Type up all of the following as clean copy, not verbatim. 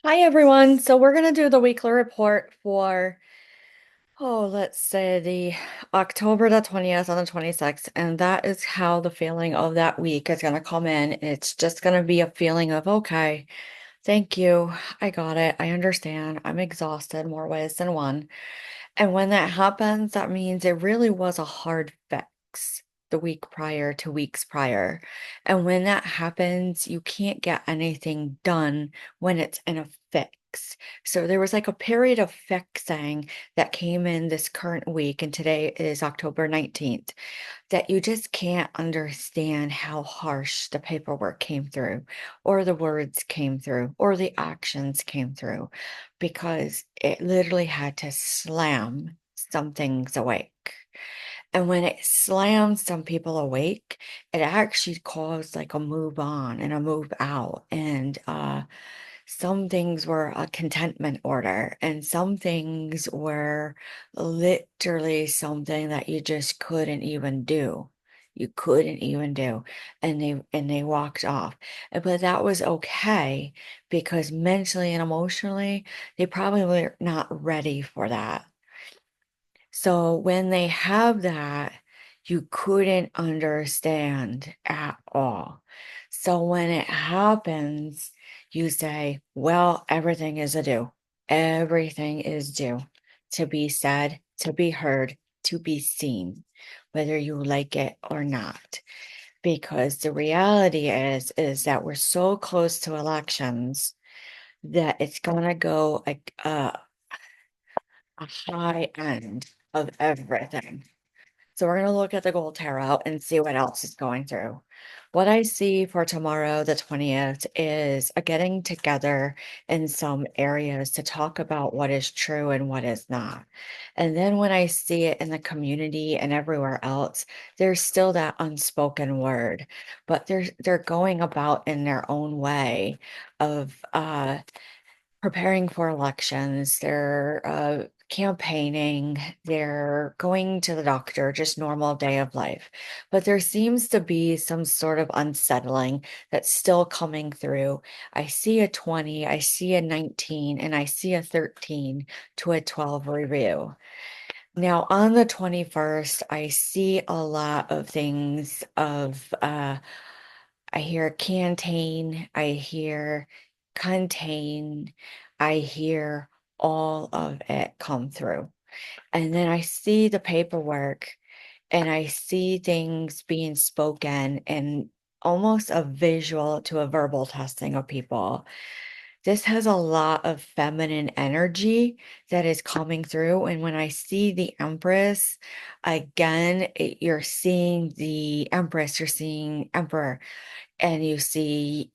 Hi everyone. So we're gonna do the weekly report for let's say the October the 20th and the 26th, and that is how the feeling of that week is gonna come in. It's just gonna be a feeling of okay, thank you. I got it. I understand. I'm exhausted more ways than one. And when that happens, that means it really was a hard fix the week prior to weeks prior. And when that happens, you can't get anything done when it's in a fix. So there was like a period of fixing that came in this current week, and today is October 19th, that you just can't understand how harsh the paperwork came through, or the words came through, or the actions came through, because it literally had to slam some things awake. And when it slams some people awake, it actually caused like a move on and a move out. And some things were a contentment order, and some things were literally something that you just couldn't even do. You couldn't even do. And they walked off. But that was okay because mentally and emotionally, they probably were not ready for that. So when they have that, you couldn't understand at all. So when it happens, you say, well, everything is a due. Everything is due to be said, to be heard, to be seen, whether you like it or not. Because the reality is that we're so close to elections that it's gonna go like a high end of everything. So we're going to look at the gold tarot and see what else is going through. What I see for tomorrow, the 20th, is a getting together in some areas to talk about what is true and what is not. And then when I see it in the community and everywhere else, there's still that unspoken word, but they're going about in their own way of preparing for elections, they're campaigning, they're going to the doctor, just normal day of life. But there seems to be some sort of unsettling that's still coming through. I see a 20, I see a 19, and I see a 13 to a 12 review. Now, on the 21st, I see a lot of things of I hear canteen, I hear contain, I hear all of it come through. And then I see the paperwork and I see things being spoken and almost a visual to a verbal testing of people. This has a lot of feminine energy that is coming through. And when I see the Empress, again, you're seeing the Empress, you're seeing Emperor, and you see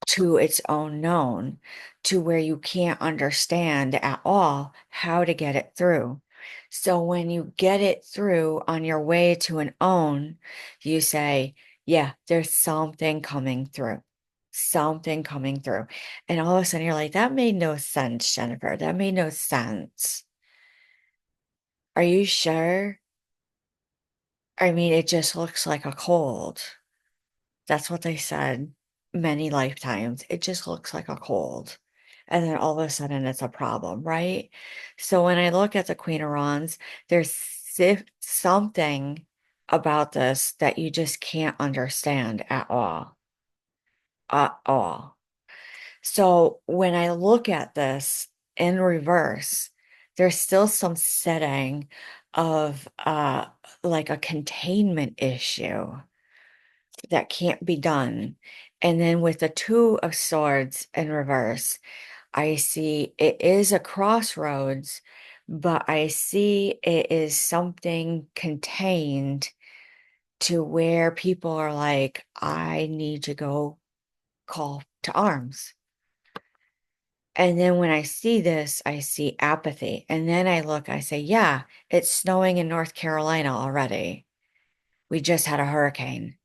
to its own known, to where you can't understand at all how to get it through. So when you get it through on your way to an own, you say, yeah, there's something coming through. Something coming through. And all of a sudden you're like, that made no sense, Jennifer. That made no sense. Are you sure? I mean, it just looks like a cold. That's what they said many lifetimes. It just looks like a cold. And then all of a sudden it's a problem, right? So when I look at the Queen of Wands, there's something about this that you just can't understand at all. At all. So when I look at this in reverse, there's still some setting of like a containment issue that can't be done. And then with the Two of Swords in reverse, I see it is a crossroads, but I see it is something contained to where people are like, I need to go call to arms. And then when I see this, I see apathy. And then I look, I say, yeah, it's snowing in North Carolina already. We just had a hurricane.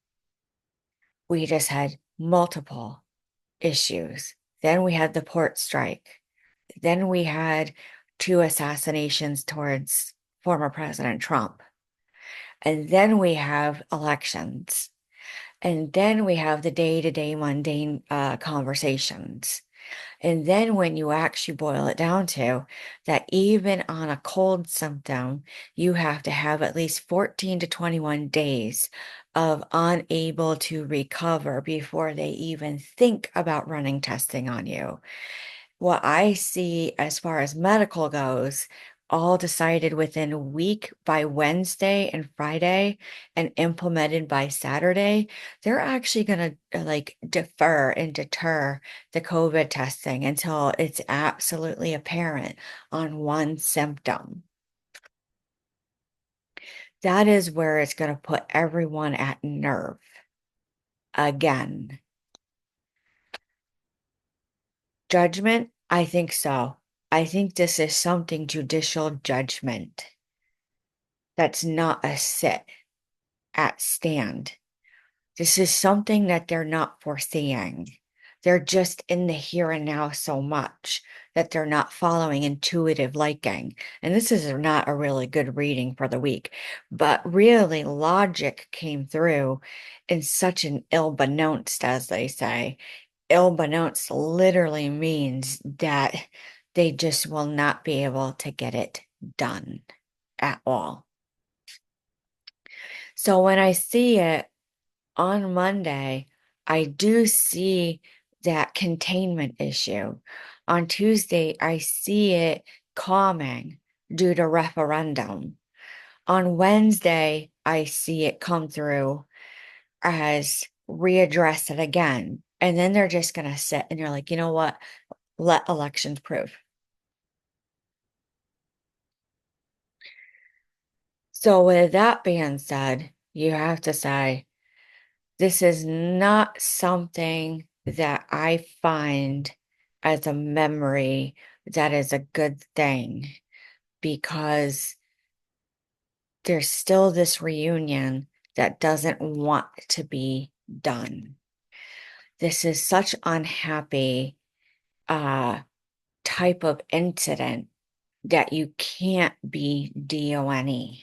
We just had multiple issues. Then we had the port strike. Then we had two assassinations towards former President Trump. And then we have elections. And then we have the day-to-day mundane conversations. And then when you actually boil it down to that, even on a cold symptom, you have to have at least 14 to 21 days of unable to recover before they even think about running testing on you. What I see as far as medical goes, all decided within a week by Wednesday and Friday and implemented by Saturday, they're actually going to like defer and deter the COVID testing until it's absolutely apparent on one symptom. That is where it's going to put everyone at nerve again. Judgment? I think so. I think this is something judicial judgment. That's not a sit at stand. This is something that they're not foreseeing. They're just in the here and now so much that they're not following intuitive liking. And this is not a really good reading for the week, but really logic came through in such an ill-beknownst, as they say. Ill-beknownst literally means that they just will not be able to get it done at all. So when I see it on Monday, I do see that containment issue. On Tuesday, I see it calming due to referendum. On Wednesday, I see it come through as readdress it again. And then they're just going to sit and you're like, you know what? Let elections prove. So, with that being said, you have to say, this is not something that I find as a memory that is a good thing because there's still this reunion that doesn't want to be done. This is such unhappy uh type of incident that you can't be DONE.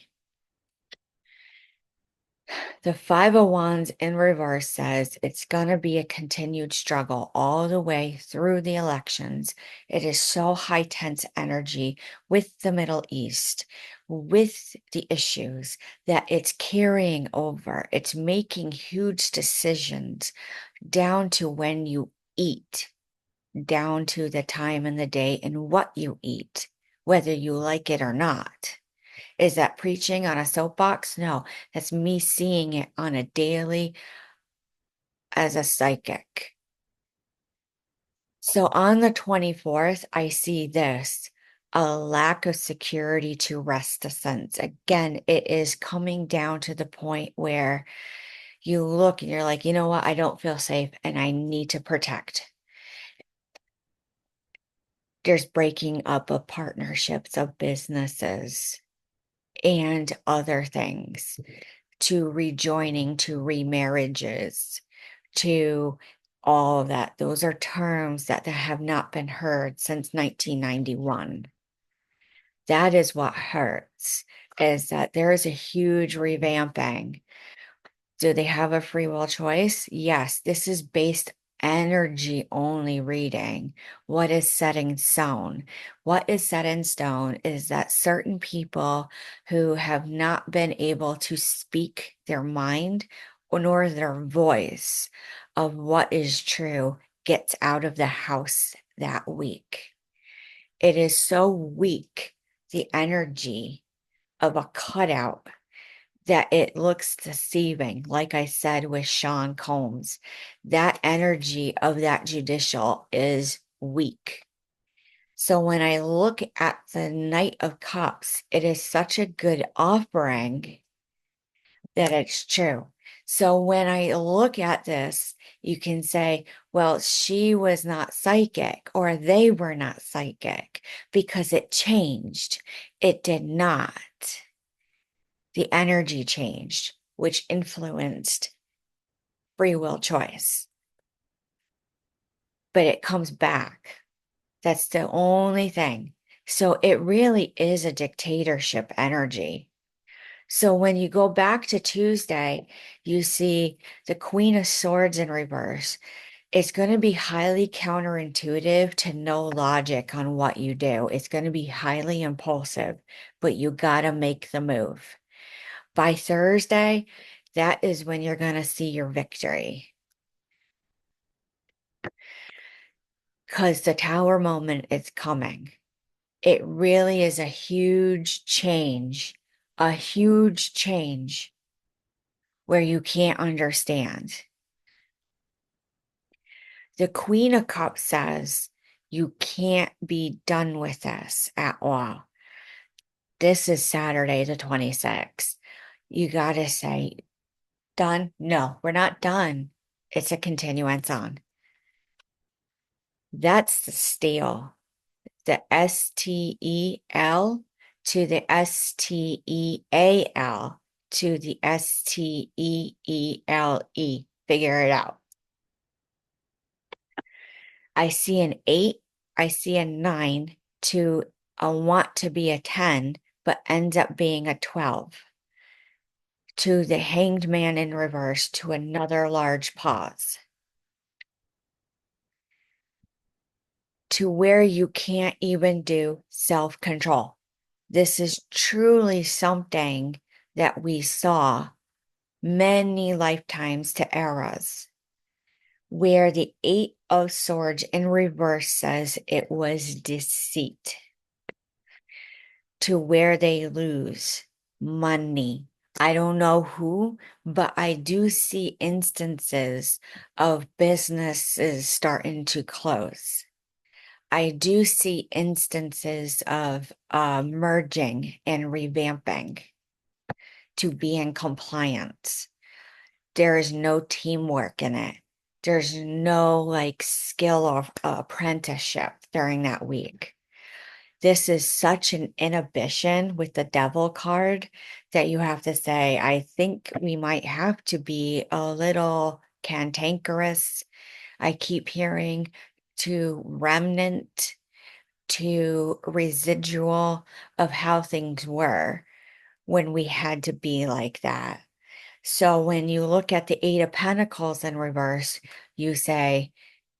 The 501s in reverse says it's going to be a continued struggle all the way through the elections. It is so high tense energy with the Middle East, with the issues that it's carrying over. It's making huge decisions down to when you eat, down to the time in the day and what you eat, whether you like it or not. Is that preaching on a soapbox? No, that's me seeing it on a daily as a psychic. So on the 24th, I see this a lack of security to rest a sense. Again, it is coming down to the point where you look and you're like, you know what? I don't feel safe and I need to protect. There's breaking up of partnerships of businesses and other things, to rejoining, to remarriages, to all of that. Those are terms that have not been heard since 1991. That is what hurts, is that there is a huge revamping. Do they have a free will choice? Yes, this is based energy only reading. What is set in stone? What is set in stone is that certain people who have not been able to speak their mind nor their voice of what is true gets out of the house that week. It is so weak, the energy of a cutout, that it looks deceiving. Like I said with Sean Combs, that energy of that judicial is weak. So when I look at the Knight of Cups, it is such a good offering that it's true. So when I look at this, you can say, well, she was not psychic or they were not psychic because it changed. It did not. The energy changed, which influenced free will choice. But it comes back. That's the only thing. So it really is a dictatorship energy. So when you go back to Tuesday, you see the Queen of Swords in reverse. It's going to be highly counterintuitive to no logic on what you do. It's going to be highly impulsive, but you got to make the move. By Thursday, that is when you're going to see your victory. Because the tower moment is coming. It really is a huge change where you can't understand. The Queen of Cups says you can't be done with this at all. This is Saturday, the 26th. You got to say, done? No, we're not done. It's a continuance on. That's the steal. The STEL to the STEAL to the STEELE. Figure it out. I see an 8, I see a 9 to a want to be a 10, but ends up being a 12. To the Hanged Man in reverse to another large pause. To where you can't even do self-control. This is truly something that we saw many lifetimes to eras, where the Eight of Swords in reverse says it was deceit, to where they lose money. I don't know who, but I do see instances of businesses starting to close. I do see instances of merging and revamping to be in compliance. There is no teamwork in it. There's no like skill or apprenticeship during that week. This is such an inhibition with the devil card that you have to say, I think we might have to be a little cantankerous. I keep hearing to remnant, to residual of how things were when we had to be like that. So when you look at the Eight of Pentacles in reverse, you say,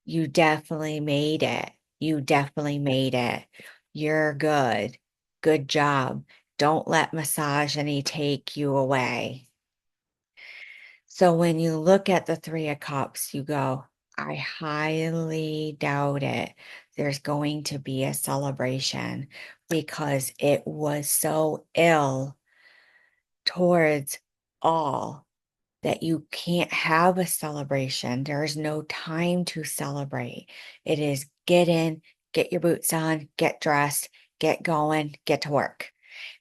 you definitely made it. You definitely made it. You're good. Good job. Don't let misogyny take you away. So when you look at the Three of Cups, you go, I highly doubt it. There's going to be a celebration because it was so ill towards all that you can't have a celebration. There is no time to celebrate. It is get in, get your boots on, get dressed, get going, get to work.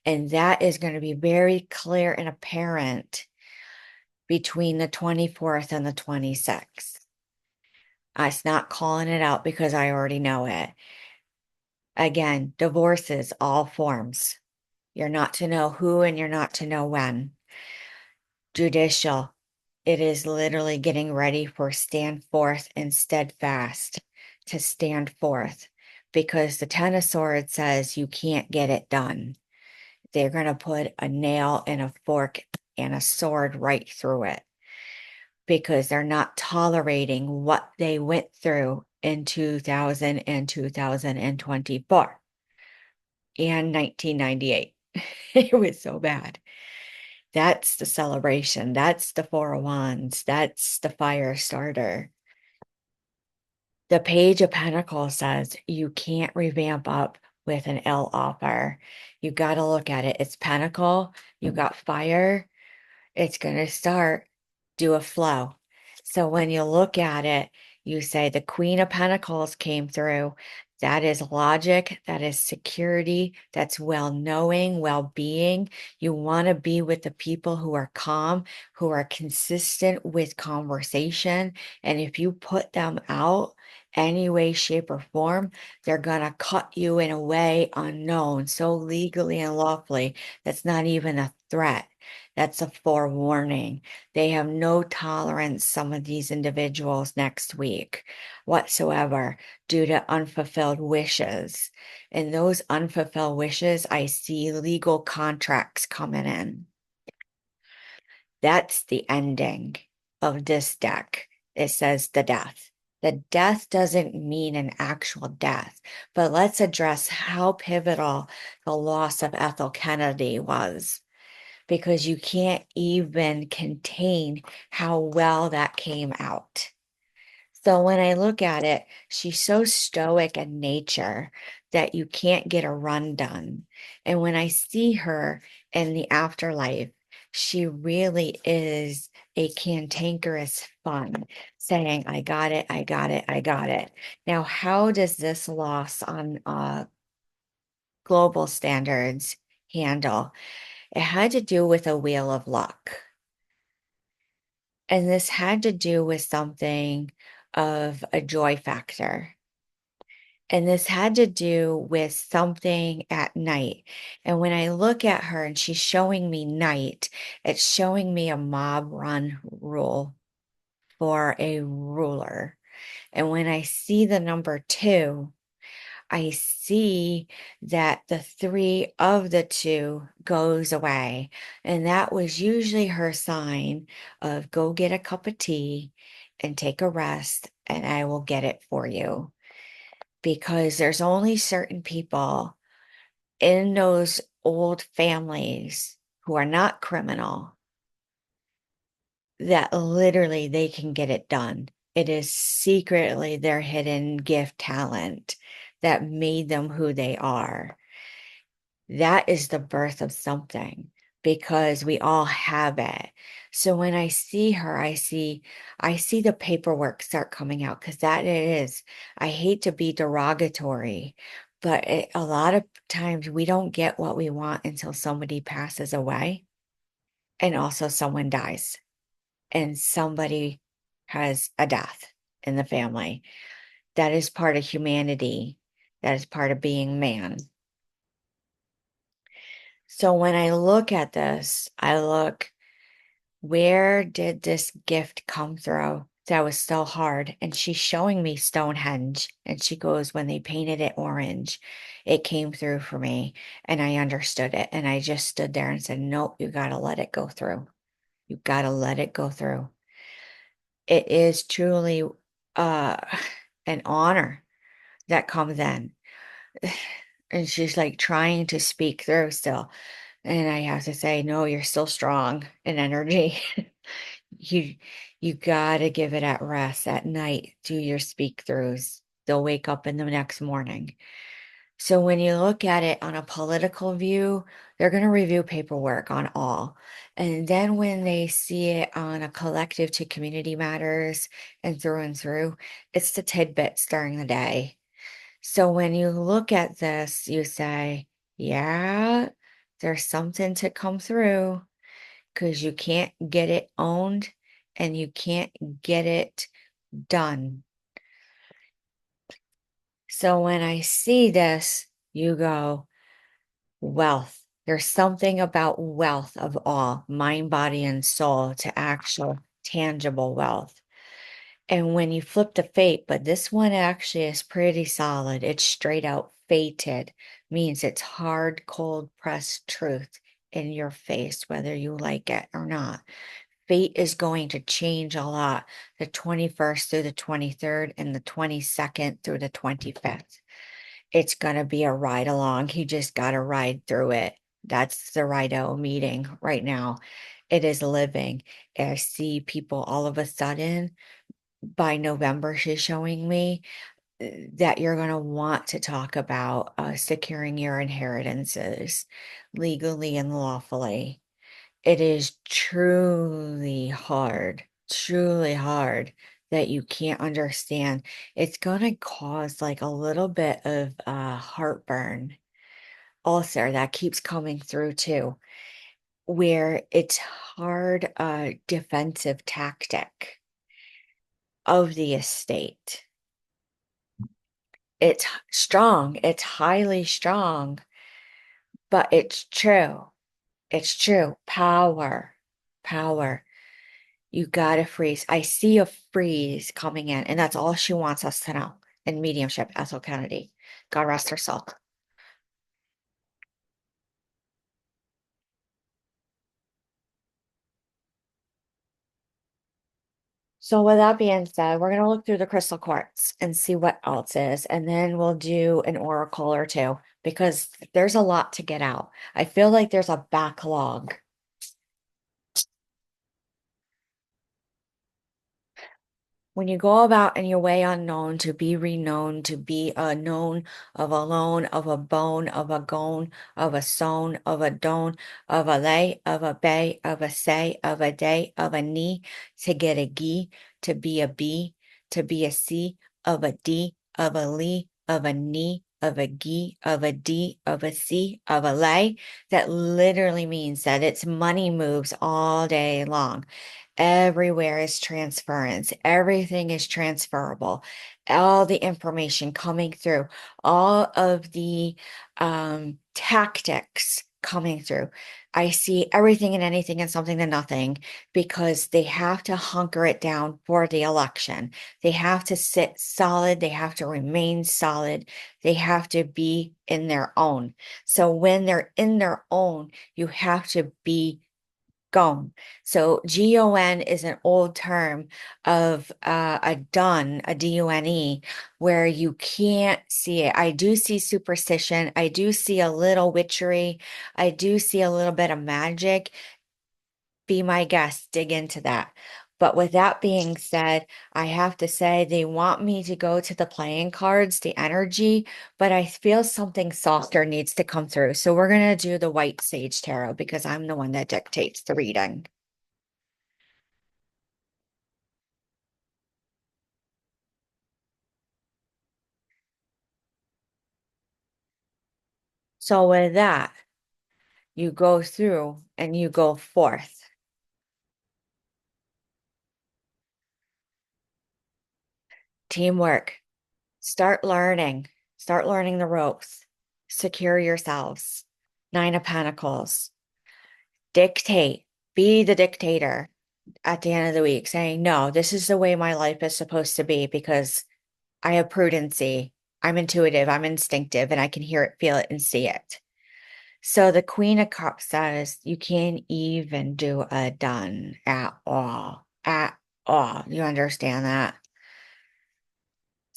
And that is going to be very clear and apparent between the 24th and the 26th. It's not calling it out because I already know it. Again, divorces, all forms. You're not to know who and you're not to know when. Judicial, it is literally getting ready for stand forth and steadfast to stand forth because the Ten of Swords says you can't get it done. They're going to put a nail and a fork and a sword right through it because they're not tolerating what they went through in 2000 and 2024 and 1998. It was so bad. That's the celebration. That's the Four of Wands. That's the fire starter. The Page of Pentacles says you can't revamp up with an L offer. You got to look at it. It's Pentacle. You got fire. It's going to start, do a flow. So when you look at it, you say the Queen of Pentacles came through. That is logic. That is security. That's well-knowing, well-being. You want to be with the people who are calm, who are consistent with conversation. And if you put them out any way, shape, or form, they're going to cut you in a way unknown, so legally and lawfully, that's not even a threat. That's a forewarning. They have no tolerance, some of these individuals next week whatsoever, due to unfulfilled wishes. And those unfulfilled wishes, I see legal contracts coming in. That's the ending of this deck. It says the death. The death doesn't mean an actual death, but let's address how pivotal the loss of Ethel Kennedy was, because you can't even contain how well that came out. So when I look at it, she's so stoic in nature that you can't get a run done. And when I see her in the afterlife, she really is a cantankerous fun, saying, I got it, I got it, I got it. Now, how does this loss on global standards handle? It had to do with a wheel of luck. And this had to do with something of a joy factor. And this had to do with something at night. And when I look at her and she's showing me night, it's showing me a mob run rule for a ruler. And when I see the number two, I see that the three of the two goes away. And that was usually her sign of go get a cup of tea and take a rest, and I will get it for you. Because there's only certain people in those old families who are not criminal that literally they can get it done. It is secretly their hidden gift talent that made them who they are. That is the birth of something because we all have it. So when I see her, I see the paperwork start coming out because that it is. I hate to be derogatory, but a lot of times we don't get what we want until somebody passes away and also someone dies and somebody has a death in the family. That is part of humanity. That is part of being man. So when I look at this, I look, where did this gift come through? That was so hard. And she's showing me Stonehenge. And she goes, when they painted it orange, it came through for me. And I understood it. And I just stood there and said, nope, you got to let it go through. You got to let it go through. It is truly uh, an honor that comes in. And she's like trying to speak through still. And I have to say, no, you're still strong in energy. You you gotta give it at rest at night. Do your speak throughs. They'll wake up in the next morning. So when you look at it on a political view, they're going to review paperwork on all. And then when they see it on a collective to community matters and through, it's the tidbits during the day. So when you look at this, you say, yeah, there's something to come through because you can't get it owned and you can't get it done. So when I see this, you go, wealth. There's something about wealth of all, mind, body, and soul to actual tangible wealth. And when you flip the fate, but this one actually is pretty solid. It's straight out fated, means it's hard, cold, pressed truth in your face, whether you like it or not. Fate is going to change a lot the 21st through the 23rd and the 22nd through the 25th. It's going to be a ride along. You just got to ride through it. That's the Rido meeting right now. It is living. I see people all of a sudden by November, she's showing me that you're going to want to talk about securing your inheritances legally and lawfully. It is truly hard that you can't understand. It's going to cause like a little bit of heartburn ulcer that keeps coming through too, where it's hard defensive tactic of the estate. It's strong, it's highly strong, but it's true. It's true. Power. You gotta freeze. I see a freeze coming in, and that's all she wants us to know in mediumship, Ethel Kennedy. God rest her soul. So with that being said, we're gonna look through the crystal quartz and see what else is, and then we'll do an oracle or two because there's a lot to get out. I feel like there's a backlog. When you go about in your way unknown to be renowned, to be a known of a loan, of a bone, of a gone, of a sown, of a don, of a lay, of a bay, of a say, of a day, of a knee, to get a gee, to be a bee, to be a C, of a D, of a lee, of a knee, of a gee, of a D, of a C, of a lay. That literally means that it's money moves all day long. Everywhere is transference. Everything is transferable. All the information coming through, all of the tactics coming through. I see everything and anything and something to nothing because they have to hunker it down for the election. They have to sit solid. They have to remain solid. They have to be in their own. So when they're in their own, you have to be gone. So GON is an old term of a done, a DUNE, where you can't see it. I do see superstition. I do see a little witchery. I do see a little bit of magic. Be my guest, dig into that. But with that being said, I have to say they want me to go to the playing cards, the energy, but I feel something softer needs to come through. So we're going to do the White Sage Tarot because I'm the one that dictates the reading. So with that, you go through and you go forth. Teamwork. Start learning. Start learning the ropes. Secure yourselves. Nine of Pentacles. Dictate. Be the dictator at the end of the week, saying, no, this is the way my life is supposed to be because I have prudency. I'm intuitive, I'm instinctive, and I can hear it, feel it, and see it. So the Queen of Cups says you can't even do a done at all. At all. You understand that?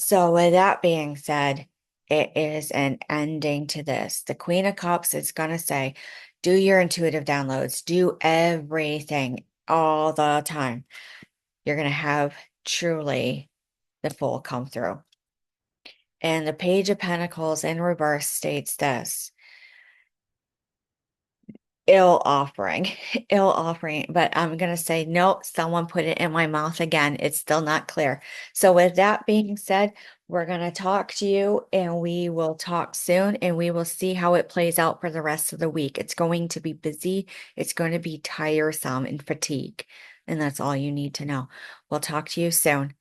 So with that being said, it is an ending to this. The Queen of Cups is gonna say, do your intuitive downloads, do everything all the time. You're gonna have truly the full come through. And the Page of Pentacles in reverse states this. Ill offering, ill offering, but I'm going to say, nope, someone put it in my mouth again. It's still not clear. So, with that being said, we're going to talk to you and we will talk soon and we will see how it plays out for the rest of the week. It's going to be busy, it's going to be tiresome and fatigue. And that's all you need to know. We'll talk to you soon.